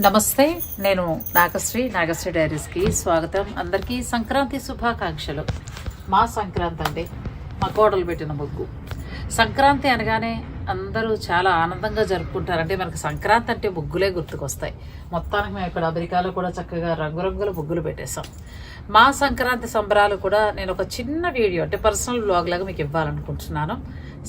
నమస్తే, నేను నాగశ్రీ డైరీస్కి స్వాగతం. అందరికీ సంక్రాంతి శుభాకాంక్షలు. మా సంక్రాంతి అండి, మా కోడలు పెట్టిన ముగ్గు. సంక్రాంతి అనగానే అందరూ చాలా ఆనందంగా జరుపుకుంటారంటే మనకు సంక్రాంతి అంటే ముగ్గులే గుర్తుకొస్తాయి. మొత్తానికి మేము ఇక్కడ అమెరికాలో కూడా చక్కగా రంగురంగుల ముగ్గులు పెట్టేశాం. మా సంక్రాంతి సంబరాలు కూడా నేను ఒక చిన్న వీడియో అంటే పర్సనల్ వ్లాగ్ లాగా మీకు ఇవ్వాలనుకుంటున్నాను.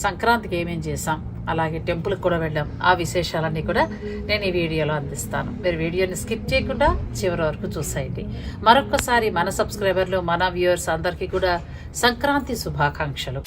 సంక్రాంతికి ఏమేం చేసాం, అలాగే టెంపుల్కి కూడా వెళ్ళాం, ఆ విశేషాలన్నీ కూడా నేను ఈ వీడియోలో అందిస్తాను. మీరు వీడియోని స్కిప్ చేయకుండా చివరి వరకు చూసేయండి. మరొకసారి మన సబ్స్క్రైబర్లు, మన వ్యూవర్స్ అందరికీ కూడా సంక్రాంతి శుభాకాంక్షలు.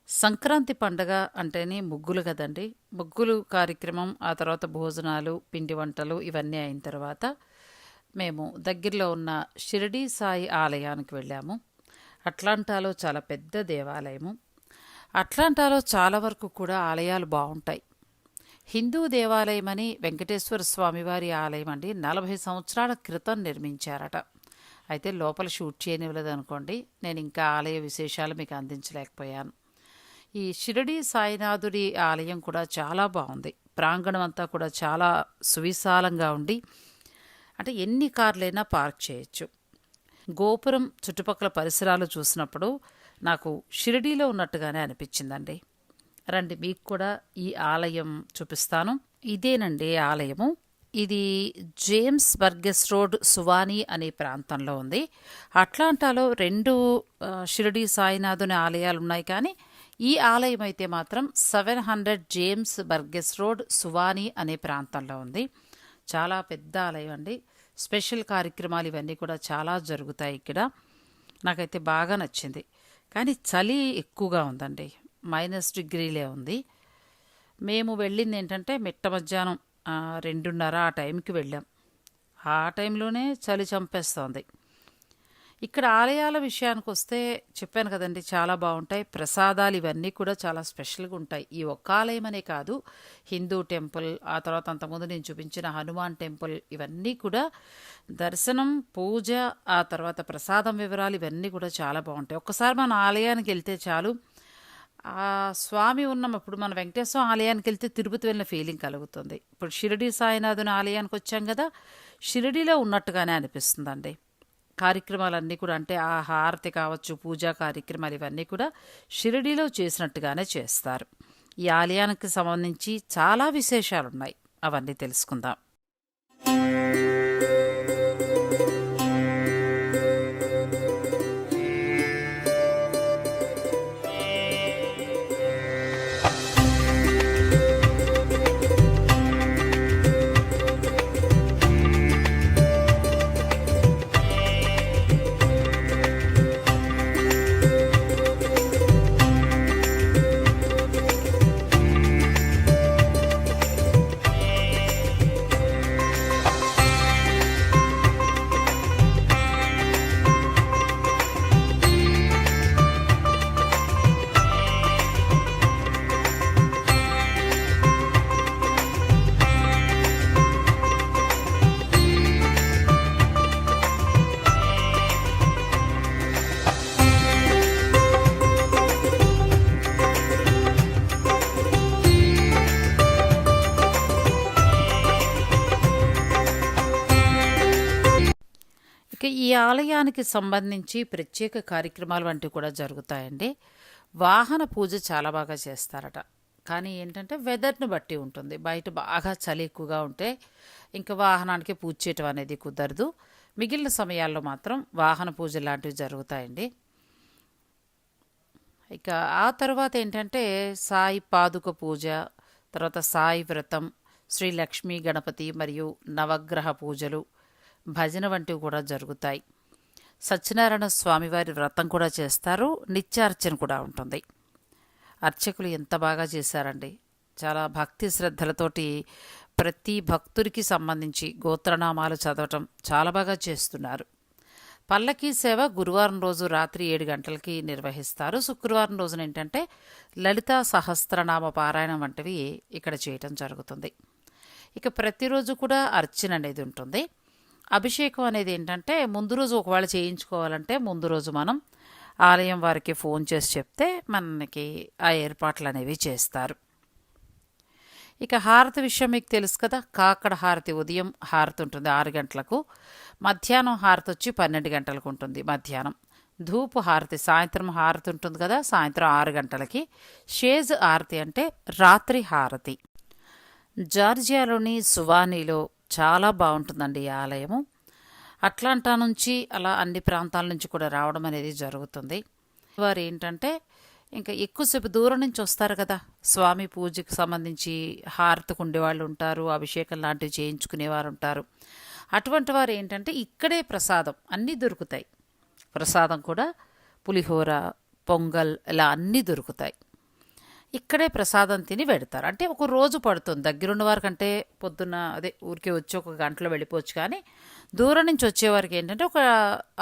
సంక్రాంతి పండగ అంటేనే ముగ్గులు కదండి. ముగ్గులు కార్యక్రమం, ఆ తర్వాత భోజనాలు, పిండి వంటలు ఇవన్నీ అయిన తర్వాత మేము దగ్గరలో ఉన్న షిరిడీ సాయి ఆలయానికి వెళ్ళాము. అట్లాంటాలో చాలా పెద్ద దేవాలయము. అట్లాంటాలో చాలా వరకు కూడా ఆలయాలు బాగుంటాయి. హిందూ దేవాలయం అని వెంకటేశ్వర స్వామివారి ఆలయం అండి 40 సంవత్సరాల క్రితం నిర్మించారట. అయితే లోపల షూట్ చేయనివ్వలేదు అనుకోండి, నేను ఇంకా ఆలయ విశేషాలు మీకు అందించలేకపోయాను. ఈ షిరిడీ సాయినాథుడి ఆలయం కూడా చాలా బాగుంది. ప్రాంగణం అంతా కూడా చాలా సువిశాలంగా ఉండి అంటే ఎన్ని కార్లైనా పార్క్ చేయొచ్చు. గోపురం చుట్టుపక్కల పరిసరాలు చూసినప్పుడు నాకు షిరిడీలో ఉన్నట్టుగానే అనిపించిందండి. రండి, మీకు కూడా ఈ ఆలయం చూపిస్తాను. ఇదేనండి ఆలయము. ఇది జేమ్స్ బర్గెస్ రోడ్, సువానీ అనే ప్రాంతంలో ఉంది. అట్లాంటాలో 2 షిరిడీ సాయినాథుని ఆలయాలు ఉన్నాయి, కానీ ఈ ఆలయం అయితే మాత్రం 700 జేమ్స్ బర్గెస్ రోడ్, సువానీ అనే ప్రాంతంలో ఉంది. చాలా పెద్ద ఆలయం అండి. స్పెషల్ కార్యక్రమాలు ఇవన్నీ కూడా చాలా జరుగుతాయి ఇక్కడ. నాకైతే బాగా నచ్చింది. కానీ చలి ఎక్కువగా ఉందండి, -డిగ్రీలే ఉంది. మేము వెళ్ళింది ఏంటంటే మిట్ట మధ్యాహ్నం 2:30 ఆ టైంకి వెళ్ళాం. ఆ టైంలోనే చలి చంపేస్తోంది. ఇక్కడ ఆలయాల విషయానికి వస్తే చెప్పాను కదండి, చాలా బాగుంటాయి. ప్రసాదాలు ఇవన్నీ కూడా చాలా స్పెషల్గా ఉంటాయి. ఈ ఒక్క ఆలయం అనే కాదు, హిందూ టెంపుల్, ఆ తర్వాత అంతకుముందు నేను చూపించిన హనుమాన్ టెంపుల్, ఇవన్నీ కూడా దర్శనం, పూజ, ఆ తర్వాత ప్రసాదం వివరాలు ఇవన్నీ కూడా చాలా బాగుంటాయి. ఒక్కసారి మన ఆలయానికి వెళ్తే చాలు, ఆ స్వామి ఉన్నప్పుడు మన వెంకటేశ్వర ఆలయానికి వెళ్తే తిరుపతి వెళ్ళిన ఫీలింగ్ కలుగుతుంది. ఇప్పుడు షిరిడీ సాయినాథుని ఆలయానికి వచ్చాం కదా, షిరిడీలో ఉన్నట్టుగానే అనిపిస్తుందండి. కార్యక్రమాలన్నీ కూడా అంటే ఆ హారతి కావచ్చు, పూజా కార్యక్రమాలు ఇవన్నీ కూడా షిరిడీలో చేసినట్టుగానే చేస్తారు. ఈ ఆలయానికి సంబంధించి చాలా విశేషాలున్నాయి, అవన్నీ తెలుసుకుందాం. ఈ ఆలయానికి సంబంధించి ప్రత్యేక కార్యక్రమాలు వంటివి కూడా జరుగుతాయండి. వాహన పూజ చాలా బాగా చేస్తారట. కానీ ఏంటంటే వెదర్ని బట్టి ఉంటుంది. బయట బాగా చలి ఎక్కువగా ఉంటే ఇంకా వాహనానికి పూజ చేయటం అనేది కుదరదు. మిగిలిన సమయాల్లో మాత్రం వాహన పూజ లాంటివి జరుగుతాయండి. ఇక ఆ తర్వాత ఏంటంటే సాయి పాదుక పూజ, తర్వాత సాయి వ్రతం, శ్రీ లక్ష్మీ గణపతి మరియు నవగ్రహ పూజలు, భజన వంటివి కూడా జరుగుతాయి. సత్యనారాయణ స్వామివారి వ్రతం కూడా చేస్తారు. నిత్యార్చన కూడా ఉంటుంది. అర్చకులు ఎంత బాగా చేశారండి. చాలా భక్తి శ్రద్ధలతోటి ప్రతి భక్తుడికి సంబంధించి గోత్రనామాలు చదవటం చాలా బాగా చేస్తున్నారు. పల్లకీ సేవ గురువారం రోజు రాత్రి 7 గంటలకి నిర్వహిస్తారు. శుక్రవారం రోజున ఏంటంటే లలితా సహస్రనామ పారాయణం వంటివి ఇక్కడ చేయటం జరుగుతుంది. ఇక ప్రతిరోజు కూడా అర్చన అనేది ఉంటుంది. అభిషేకం అనేది ఏంటంటే ముందు రోజు ఒకవేళ చేయించుకోవాలంటే ముందు రోజు మనం ఆలయం వారికి ఫోన్ చేసి చెప్తే మనకి ఆ ఏర్పాట్లు అనేవి చేస్తారు. ఇక హారతి విషయం మీకు తెలుసు కదా. కాకడ హారతి ఉదయం హారతి ఉంటుంది 6 గంటలకు, మధ్యాహ్నం హారతి వచ్చి 12 గంటలకు ఉంటుంది మధ్యాహ్నం. ధూపు హారతి సాయంత్రం హారతి ఉంటుంది కదా, సాయంత్రం 6 గంటలకి. షేజ్ హారతి అంటే రాత్రి హారతి. జార్జియాలోని సువానీలో చాలా బాగుంటుందండి ఈ ఆలయము. అట్లాంటా నుంచి అలా అన్ని ప్రాంతాల నుంచి కూడా రావడం అనేది జరుగుతుంది. వారు ఏంటంటే ఇంకా ఎక్కువసేపు దూరం నుంచి వస్తారు కదా, స్వామి పూజకి సంబంధించి హారతికి ఉండేవాళ్ళు ఉంటారు, అభిషేకం లాంటివి చేయించుకునేవారు ఉంటారు. అటువంటి వారు ఏంటంటే ఇక్కడే ప్రసాదం అన్నీ దొరుకుతాయి. ప్రసాదం కూడా పులిహోర, పొంగల్ ఇలా అన్నీ దొరుకుతాయి. ఇక్కడే ప్రసాదం తిని వెడతారు. అంటే ఒక రోజు పడుతుంది. దగ్గరున్న వారికంటే పొద్దున్న ఊరికే వచ్చి ఒక గంటలో వెళ్ళిపోవచ్చు. కానీ దూరం నుంచి వచ్చేవారికి ఏంటంటే ఒక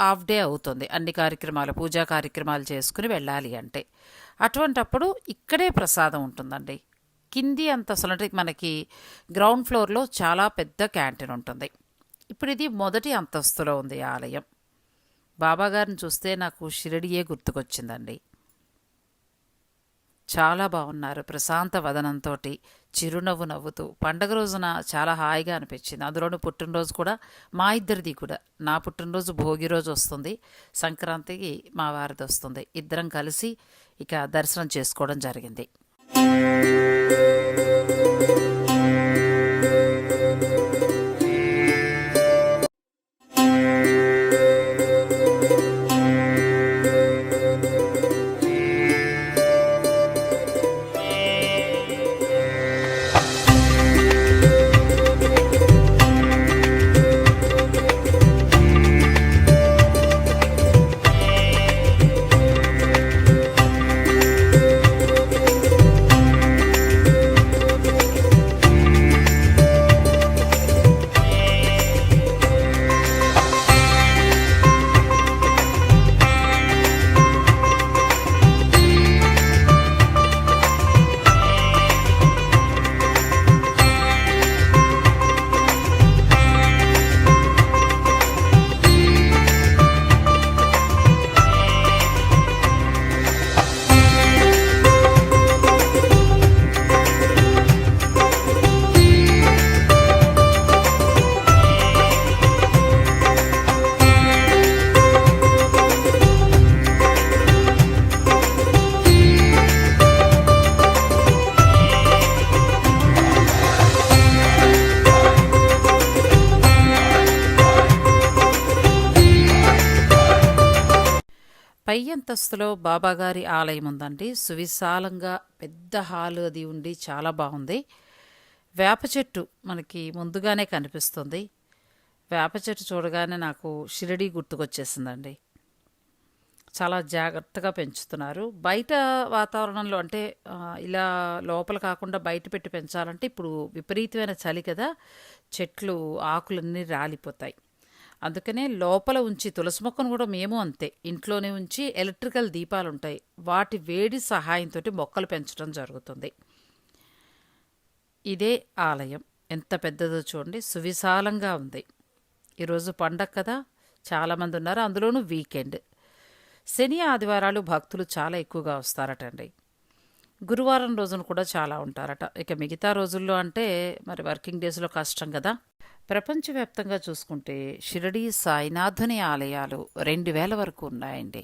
హాఫ్ డే అవుతుంది అన్ని కార్యక్రమాలు, పూజా కార్యక్రమాలు చేసుకుని వెళ్ళాలి అంటే. అటువంటప్పుడు ఇక్కడే ప్రసాదం ఉంటుందండి. కింది అంతస్తులు అంటే మనకి గ్రౌండ్ ఫ్లోర్లో చాలా పెద్ద క్యాంటీన్ ఉంటుంది. ఇప్పుడు ఇది మొదటి అంతస్తులో ఉంది ఆలయం. బాబాగారిని చూస్తే నాకు షిరిడియే గుర్తుకొచ్చిందండి. చాలా బాగున్నారు. ప్రశాంత వదనంతో చిరునవ్వు నవ్వుతూ పండగ రోజున చాలా హాయిగా అనిపించింది. అందులోనూ పుట్టినరోజు కూడా మా ఇద్దరిది కూడా. నా పుట్టినరోజు భోగి రోజు వస్తుంది, సంక్రాంతికి మా వారిది వస్తుంది. ఇద్దరం కలిసి ఇక దర్శనం చేసుకోవడం జరిగింది. పై అంతస్తులో బాబాగారి ఆలయం ఉందండి. సువిశాలంగా పెద్ద హాలు అది ఉండి చాలా బాగుంది. వేప చెట్టు మనకి ముందుగానే కనిపిస్తుంది. వేప చెట్టు చూడగానే నాకు షిరిడి గుర్తుకొచ్చేసిందండి. చాలా జాగ్రత్తగా పెంచుతున్నారు. బయట వాతావరణంలో అంటే ఇలా లోపల కాకుండా బయట పెట్టి పెంచాలంటే ఇప్పుడు విపరీతమైన చలి కదా, చెట్లు ఆకులన్నీ రాలిపోతాయి. అందుకనే లోపల ఉంచి తులసి మొక్కను కూడా మేము అంతే ఇంట్లోనే ఉంచి ఎలక్ట్రికల్ దీపాలు ఉంటాయి, వాటి వేడి సహాయంతో మొక్కలు పెంచడం జరుగుతుంది. ఇదే ఆలయం ఎంత పెద్దదో చూడండి, సువిశాలంగా ఉంది. ఈరోజు పండగ కదా, చాలామంది ఉన్నారు, అందులోనూ వీకెండ్. శని ఆదివారాలు భక్తులు చాలా ఎక్కువగా వస్తారటండి. గురువారం రోజున కూడా చాలా ఉంటారట. ఇక మిగతా రోజుల్లో అంటే మరి వర్కింగ్ డేస్లో కష్టం కదా. ప్రపంచవ్యాప్తంగా చూసుకుంటే షిరిడీ సాయినాథుని ఆలయాలు 2000 వరకు ఉన్నాయండి.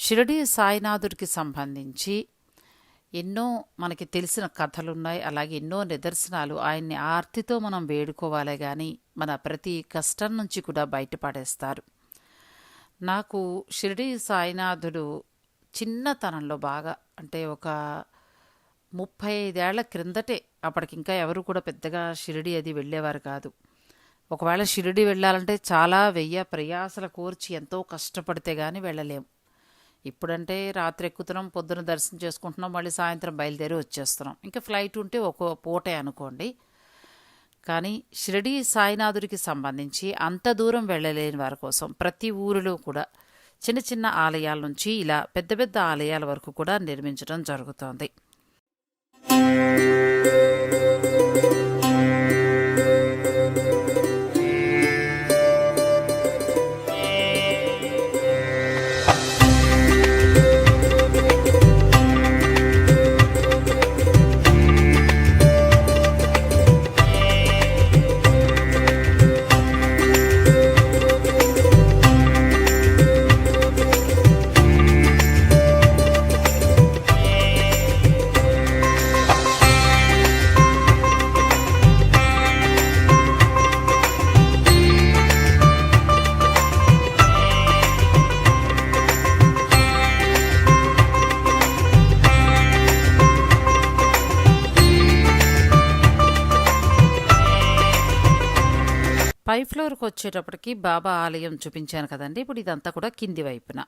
షిరిడీ సాయినాథుడికి సంబంధించి ఎన్నో మనకి తెలిసిన కథలున్నాయి. అలాగే ఎన్నో నిదర్శనాలు. ఆయన్ని ఆర్తితో మనం వేడుకోవాలే గాని మన ప్రతి కష్టం నుంచి కూడా బయటపడేస్తారు. నాకు షిరిడి సాయినాథుడు చిన్నతనంలో బాగా అంటే ఒక 35 ఏళ్ల క్రిందటే, అప్పటికింకా ఎవరు కూడా పెద్దగా షిరిడి అది వెళ్ళేవారు కాదు. ఒకవేళ షిరిడి వెళ్ళాలంటే చాలా ప్రయాసల కోర్చి ఎంతో కష్టపడితే గాని వెళ్ళలేం. ఇప్పుడంటే రాత్రి ఎక్కుతున్నాం, పొద్దున దర్శనం చేసుకుంటున్నాం, మళ్ళీ సాయంత్రం బయలుదేరి వచ్చేస్తున్నాం. ఇంకా ఫ్లైట్ ఉంటే ఒక పూటే అనుకోండి. కానీ షిరిడి సాయినాథుడికి సంబంధించి అంత దూరం వెళ్ళలేని వారి కోసం ప్రతి ఊరిలో కూడా చిన్న చిన్న ఆలయాల నుంచి ఇలా పెద్ద పెద్ద ఆలయాల వరకు కూడా నిర్మించడం జరుగుతోంది. పై ఫ్లోర్కి వచ్చేటప్పటికి బాబా ఆలయం చూపించాను కదండి. ఇప్పుడు ఇదంతా కూడా కింది వైపున.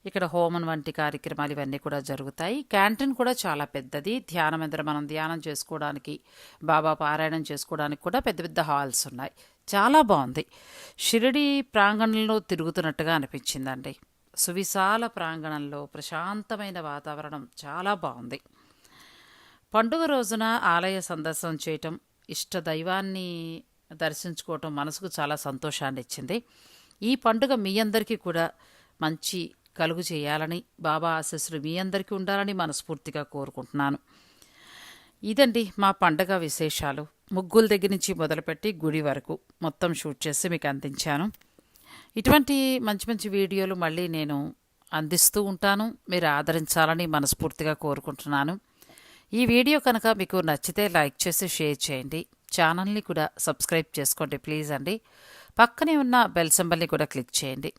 ఇక్కడ హోమం వంటి కార్యక్రమాలు ఇవన్నీ కూడా జరుగుతాయి. క్యాంటీన్ కూడా చాలా పెద్దది. ధ్యాన మందిరం, మనం ధ్యానం చేసుకోవడానికి, బాబా పారాయణం చేసుకోవడానికి కూడా పెద్ద పెద్ద హాల్స్ ఉన్నాయి. చాలా బాగుంది. షిరిడి ప్రాంగణంలో తిరుగుతున్నట్టుగా అనిపించిందండి. సువిశాల ప్రాంగణంలో ప్రశాంతమైన వాతావరణం చాలా బాగుంది. పండుగ రోజున ఆలయ సందర్శనం చేయటం, ఇష్ట దైవాన్ని దర్శించుకోవటం మనసుకు చాలా సంతోషాన్ని ఇచ్చింది. ఈ పండుగ మీ అందరికీ కూడా మంచి కలుగు చేయాలని, బాబా ఆశీస్సులు మీ అందరికీ ఉండాలని మనస్ఫూర్తిగా కోరుకుంటున్నాను. ఇదండి మా పండగ విశేషాలు. ముగ్గుల దగ్గర నుంచి మొదలుపెట్టి గుడి వరకు మొత్తం షూట్ చేసి మీకు అందించాను. ఇటువంటి మంచి మంచి వీడియోలు మళ్ళీ నేను అందిస్తూ ఉంటాను. మీరు ఆదరించాలని మనస్ఫూర్తిగా కోరుకుంటున్నాను. ఈ వీడియో కనుక మీకు నచ్చితే లైక్ చేసి షేర్ చేయండి. ఛానల్ని కూడా సబ్స్క్రైబ్ చేసుకోండి ప్లీజ్ అండి. పక్కనే ఉన్న బెల్ సింబల్ని కూడా క్లిక్ చేయండి.